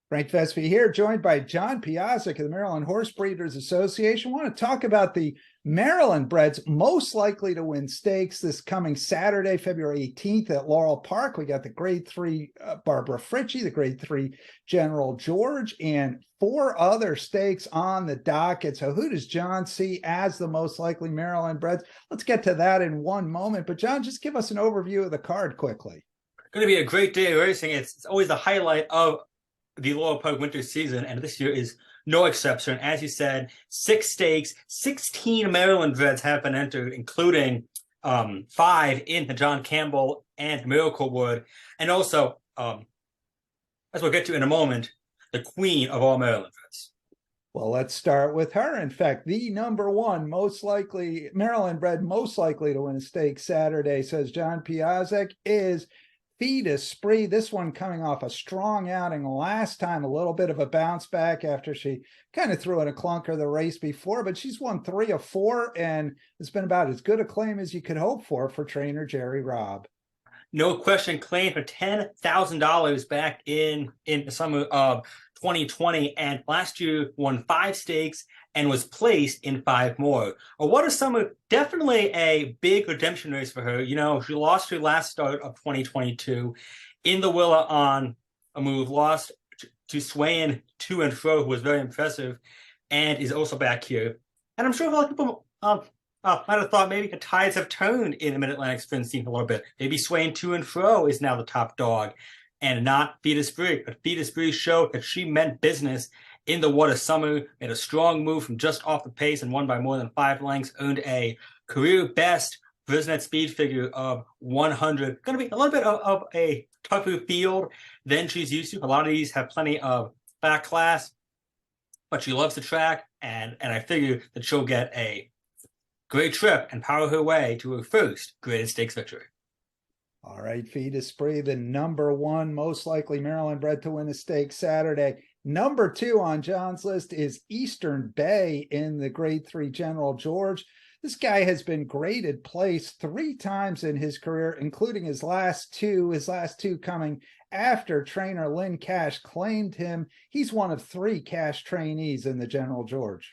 Frank Vespi here, joined by John Piassek of the Maryland Horse Breeders Association. I want to talk about the Maryland-breds most likely to win stakes this coming Saturday, February 18th at Laurel Park. We got the Grade 3 Barbara Fritchie, the Grade 3 General George, and 4 other stakes on the docket. So who does John see as the most likely Maryland-breds? Let's get to that in one moment. But John, just give us an overview of the card quickly. Going to be a great day of racing. It's always the highlight of the Laurel Park winter season, and this year is no exception. As you said, 6 stakes, 16 Maryland-breds have been entered, including 5 in the John Campbell and Miracle Wood, and also, as we'll get to in a moment, the queen of all Maryland-breds. Well, let's start with her. In fact, the number one most likely Maryland-bred most likely to win a stake Saturday, says John Piassek, is Fritchie-General. This one coming off a strong outing last time, a little bit of a bounce back after she kind of threw in a clunker the race before, but she's won 3 of 4, and it's been about as good a claim as you could hope for trainer Jerry Robb. No question, claim for $10,000 back in the summer of 2020, and last year won 5 stakes and was placed in 5 more. Well, what a summer, definitely a big redemption race for her. You know, she lost her last start of 2022 in the Willa on a move, lost to Swain to and fro, who was very impressive, and is also back here. And I'm sure a lot of people might have thought maybe the tides have turned in the Mid-Atlantic Sprint scene a little bit. Maybe Swain to and fro is now the top dog and not Fritchie-General. But Fritchie-General showed that she meant business in the What a Summer, made a strong move from just off the pace and won by more than 5 lengths, earned a career best Brisnet speed figure of 100. Going to be a little bit of a tougher field than she's used to. A lot of these have plenty of back class, but she loves the track, and I figure that she'll get a great trip and power her way to her first graded stakes victory. All right, Fritchie-General, the number one most likely Maryland-bred to win a stake Saturday. Number 2 on John's list is Eastern Bay in the Grade 3 General George. This guy has been graded place 3 times in his career, including his last two coming after trainer Lynn Cash claimed him. He's one of 3 Cash trainees in the General George.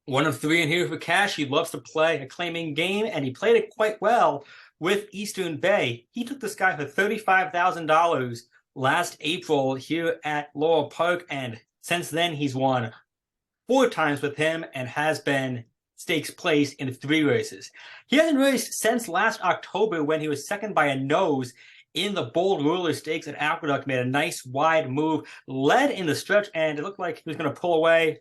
One of 3 in here for Cash. He loves to play a claiming game, and he played it quite well with Eastern Bay. He took this guy for $35,000 last April here at Laurel Park, and since then he's won 4 times with him and has been stakes placed in 3 races. He hasn't raced since last October when he was second by a nose in the Bold Ruler Stakes at Aqueduct, made a nice wide move, led in the stretch, and it looked like he was going to pull away.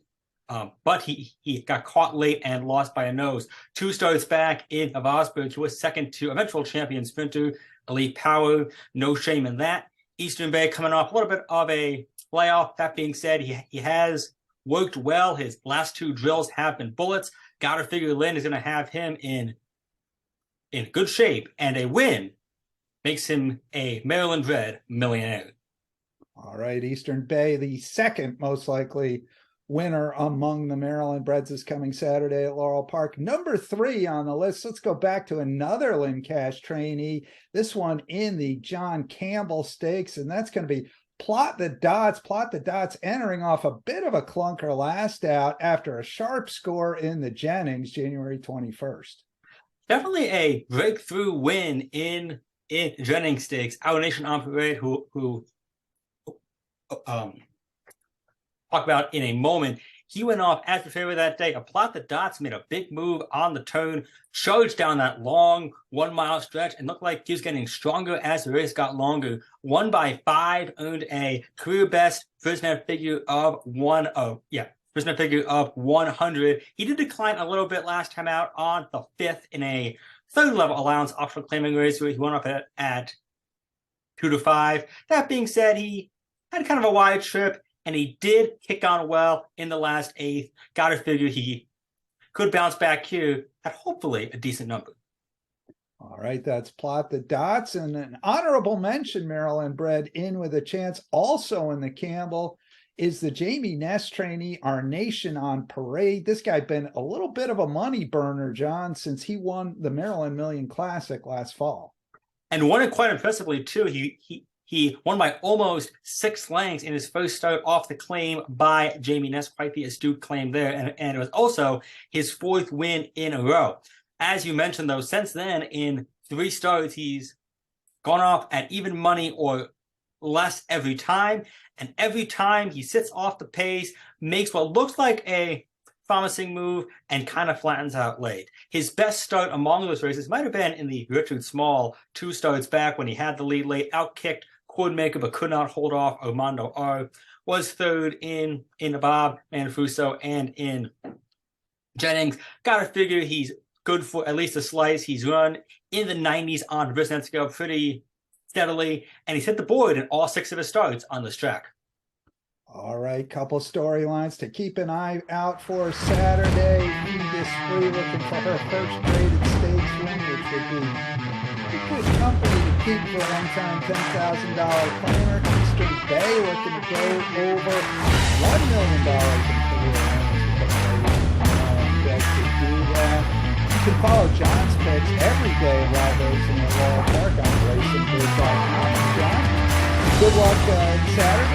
But he got caught late and lost by a nose. 2 starts back in Vosburg, who was second to eventual champion sprinter Elite Power. No shame in that. Eastern Bay coming off a little bit of a layoff. That being said, he has worked well. His last 2 drills have been bullets. Gotta figure Lynn is going to have him in good shape, and a win makes him a Maryland-bred millionaire. All right, Eastern Bay, the second most likely winner among the Maryland-breds, is coming Saturday at Laurel Park. Number 3 on the list, let's go back to another Lynn Cash trainee, this one in the John Campbell Stakes, and that's going to be Plot the Dots. Plot the Dots entering off a bit of a clunker last out after a sharp score in the Jennings January 21st. Definitely a breakthrough win in Jennings Stakes. Our Nation on Parade, who talk about in a moment. He went off as the favorite that day. A Plot the Dots made a big move on the turn, charged down that long 1-mile stretch, and looked like he was getting stronger as the race got longer. Won by 5, earned a career best Brisnet figure of 100. He did decline a little bit last time out on the 5th in a 3rd level allowance optional claiming race where he went up at 2 to 5. That being said, he had kind of a wide trip, and he did kick on well in the last 8th. Gotta figure he could bounce back here at hopefully a decent number. All right, that's Plot the Dots. And an honorable mention, Maryland-bred in with a chance also in the Campbell, is the Jamie Ness trainee, Our Nation on Parade. This guy been a little bit of a money burner, John, since he won the Maryland Million Classic last fall. And won it quite impressively, too. He He won by almost 6 lengths in his first start off the claim by Jamie Ness, quite the astute claim there. And it was also his 4th win in a row. As you mentioned, though, since then, in 3 starts, he's gone off at even money or less every time. And every time he sits off the pace, makes what looks like a promising move, and kind of flattens out late. His best start among those races might have been in the Richard Small 2 starts back when he had the lead late, outkicked Quidmaker but could not hold off Armando R. Was 3rd in the Bob Manfuso and in Jennings. Gotta figure he's good for at least a slice. He's run in the 90s on Brisnet scale pretty steadily, and he's hit the board in all 6 of his starts on this track. All right, couple storylines to keep an eye out for Saturday. Edith Spree looking for her first graded stakes win, which would be good company to keep for a one-time $10,000 claimer. Eastern Bay looking to go over $1 million in career earnings. To do that. You can follow John's picks every day while racing at Laurel Park on racingbiz.com. John, good luck Saturday.